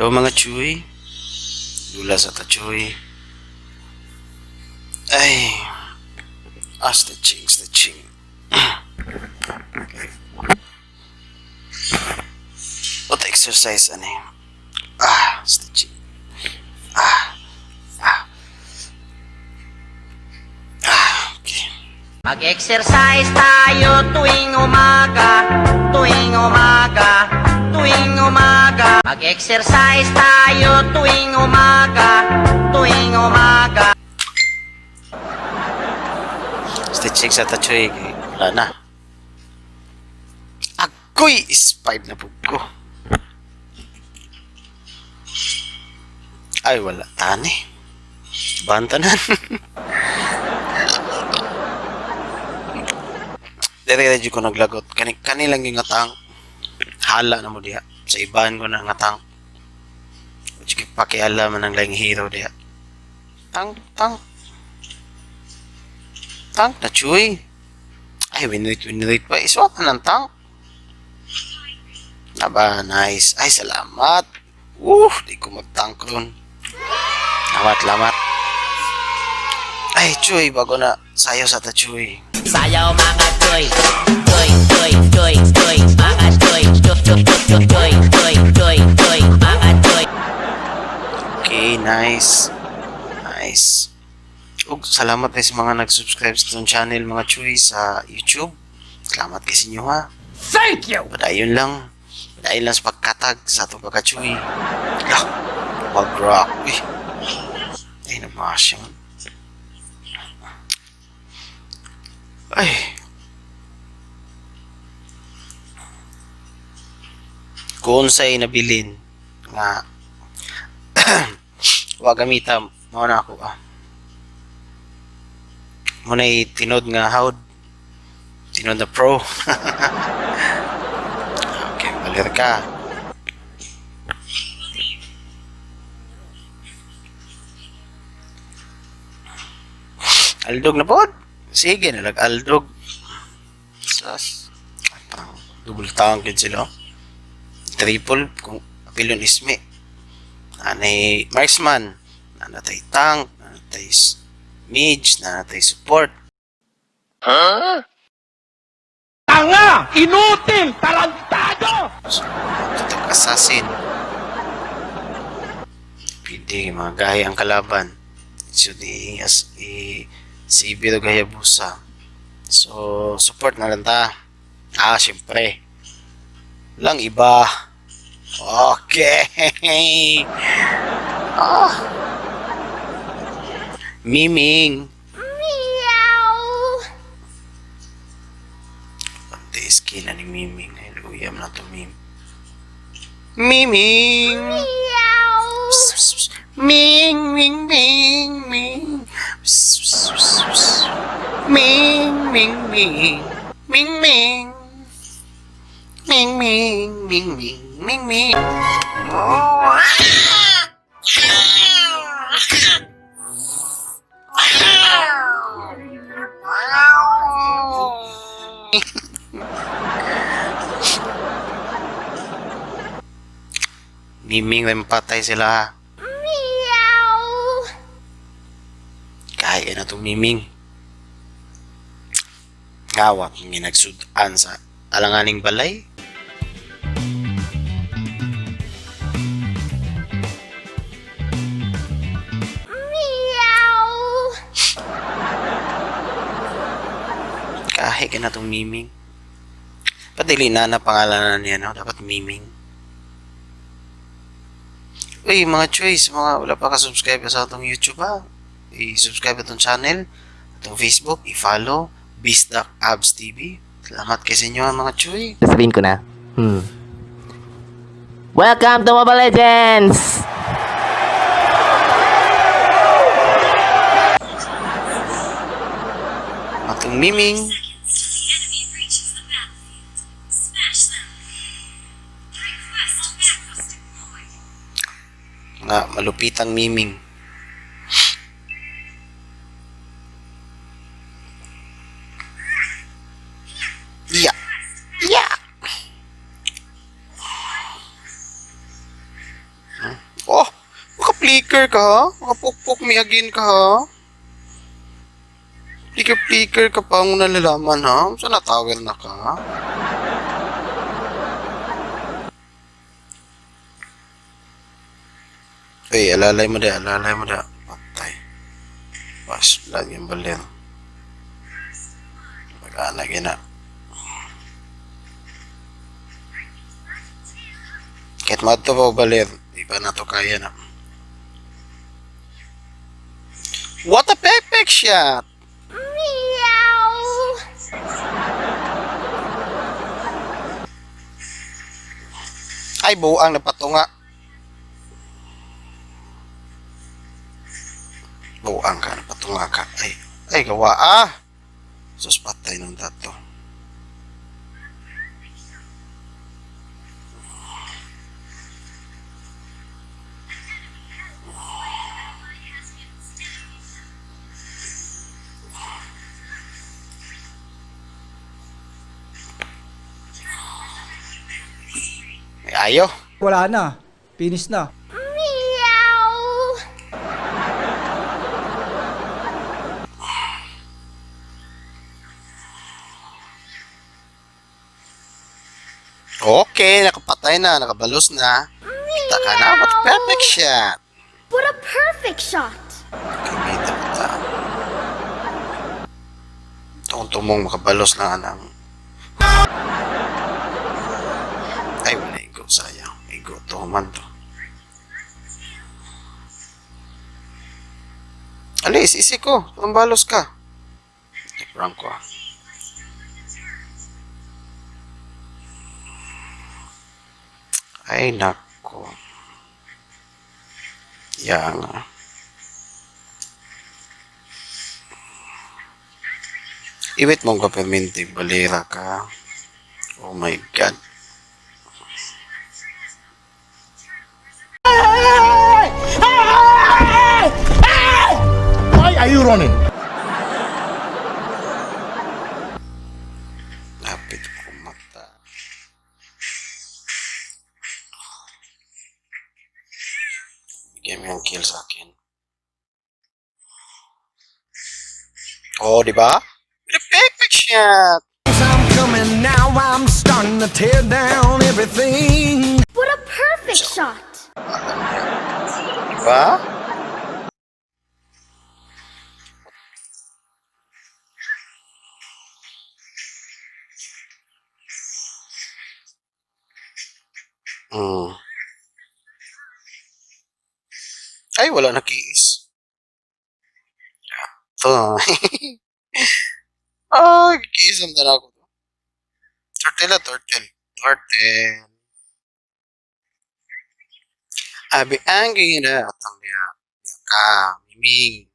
Hello mga chuy. Dula sa tachuy. Ay. Stretching. What exercise ani? Stretching. Okay. Mag-exercise tayo tuwing umaga. Mag-exercise tayo tuwing umaga. Stretching sa tachoy. Wala na. Agoy is 5 na pug ko. Ay, wala. Tani. Bantanan. Dire-dire ko naglagot. Kani lang yung ngatang. Hala na mo diha. Sa ibahan ko na ngatang. Sige, pakiala man ang laing hero diha. Tang na chuy. Ay, winrate pa. Iswa ka ng tang. Aba, nice. Ay, salamat. Di ko mag-tank ron. Lamat. Ay, chuy, bago na sayo sa ta chuy. Sayaw mga choy. Mga choy. Mga choy. Okay, nice. Ug salamat guys sa mga nag-subscribe sa itong channel mga chuy sa YouTube. Salamat kasi inyo ha. Thank you! Padayon lang sa pagkatag sa itong pagka-chuy. Mag-rock. Ay, namasyon. Ay. Kung sa'y nabilin nga wag gamita mao na ako muna'y tinod nga hawd, tinod na pro. Okay, balir ka. Aldog na pod. Sige, nalag-aldog. Sas. Double tank yun sila. Triple, kung apilyon ismi. Nanay marksman. Nanatay tank. Nanatay mage. Nanatay support. Tanga! Inutil! Tarantado! So, tutog assassin. Pwede, mga gaya ang kalaban. So, si Biro Gayabusa. So, support na lang ta. Syempre. Lang iba. Okay. Miming. Meow! Pati skin na ni Miming. Hallelujah na to Mim. Miming. Meow! Ming. Miming na patay sila. Meow! Kaya na itong Miming. Ngawak yung nagsudan sa alanganing balay. Meow! Kahit na itong Miming. Padili na pangalan niya, no? Dapat Miming. Uy, mga choice, mga wala pa ka-subscribe sa atong YouTube ha. I-subscribe itong channel, itong Facebook, i-follow, Bisdak Abs TV. Salamat kayo sa inyo mga choy. Sasabihin ko na. Welcome to Mobile Legends! Atong Miming. Nga malupitang Miming. Yeah. Flicker ka ha? Makapukpok me again ka ha? Flicker ka pa ang nalalaman ha? Saan natawag na ka? Uy, alalay mo da. Patay. Pas, lagi yung balir. Mag-ana gina. Kahit mato pa balir, di pa na to kaya na. What a perfect shot! Meow. Ay, buang napatunga. Buang ka, napatunga ka. Ay, gawa ah! Sus, patay nung dato. Ay, ayo. Wala na. Finish na. Meow. Okay, nakapatay na, nakabalos na. Kita ka na, what a perfect shot. What a perfect shot. Kumita pa ta. Tungtong makabalos na anang. Ay, wala igo, sayang. Igo, tuhuman to. Alis, isi ko. Tumbalos ka. Prank ko ah. Ay, nako. Yan ah. Iwit mong kapaminti, balira ka. Oh my God. Why are you running? Lapit ko mata. Bigyan mo yung kill sa akin. Oh, di ba? The perfect shot! I'm coming now, I'm starting to tear down everything. What a perfect shot. Di ba? Hmm. Ay, wala nakiis. Ito. Ay, kikiisam na ako. Turtle. Abi angin na atang niya. Ka, miming.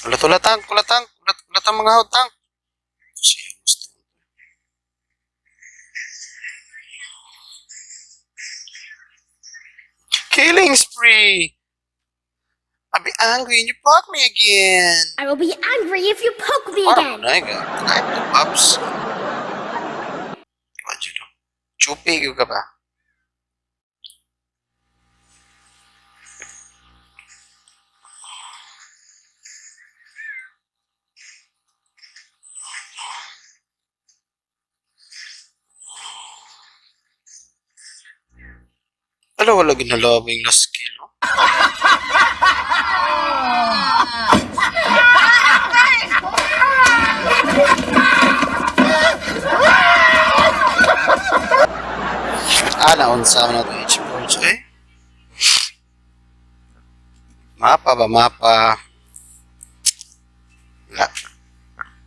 Kulatang mga hutang. Siya gusto. Killing spree. I'll be angry and you poke me again. I will be angry if you poke me Parang again. na kahit the pops. What you do? Chupi ka ba? Wala ginalabing na skill. Oh. Naunsa na ito H-Boards eh. Mapa. Wala.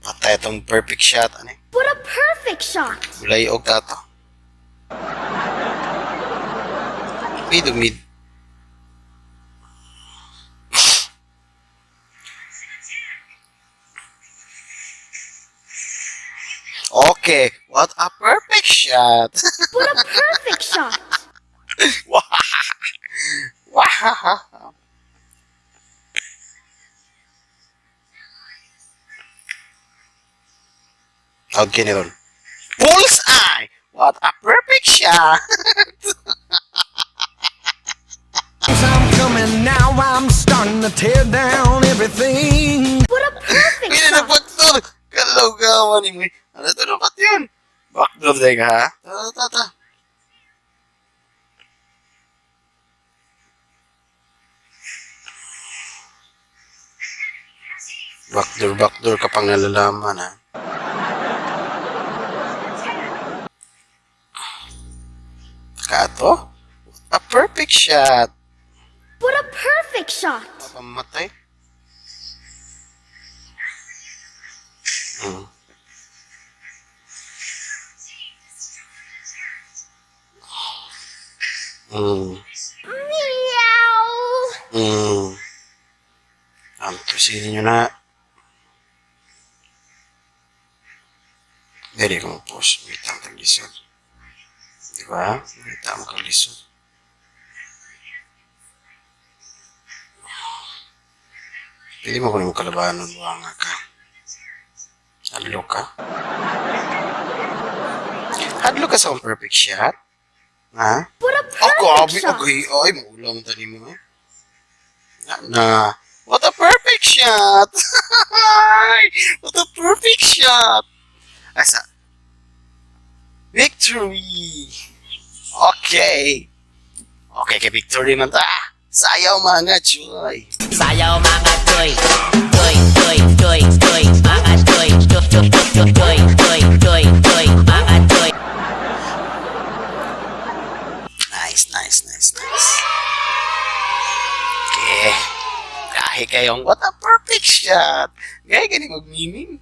Patay itong perfect shot. Ano eh? What a perfect shot. Bulay og tato. Mid. Okay, what a perfect shot. What a perfect shot. Wow. Okay, Neron. Bullseye! What a perfect shot! I'm coming now, I'm starting to tear down everything. What a perfect Hindi na shot! backdoor! Kalagawan ni mo. Ano ito dapat yun? Backdoor tayo ka, ha? Tata. Backdoor ka pang nalalaman, ha? Kato? A perfect shot! What a perfect shot! Pamatay? Hmm. Hmm. Meow! Hmm. Tusilin nyo na. Dali ko mag-post. May tama tag-lisod. Diba? May tama kag-lisod. Pili mo ko na kalabanan mo nga ka. Hadlo ka? Hadlo ka sa akong perfect shot? Ha? What a Ako, perfect shot! ay, maulang tani mo eh. What a perfect shot! What a perfect shot! Asa? Victory! Okay. Okay, kay victory man ta. Sayaw mga choy. Sayaw mga choy. Choy, choy, choy, choy. Mga choy. Choy, choy, choy, choy, choy, choy, choy. Mga choy. Nice. Okay. Kahit kayong what a perfect shot. Gaya gani mag-meaning.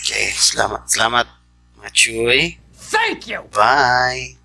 Okay, salamat mga chuy. Thank you! Bye.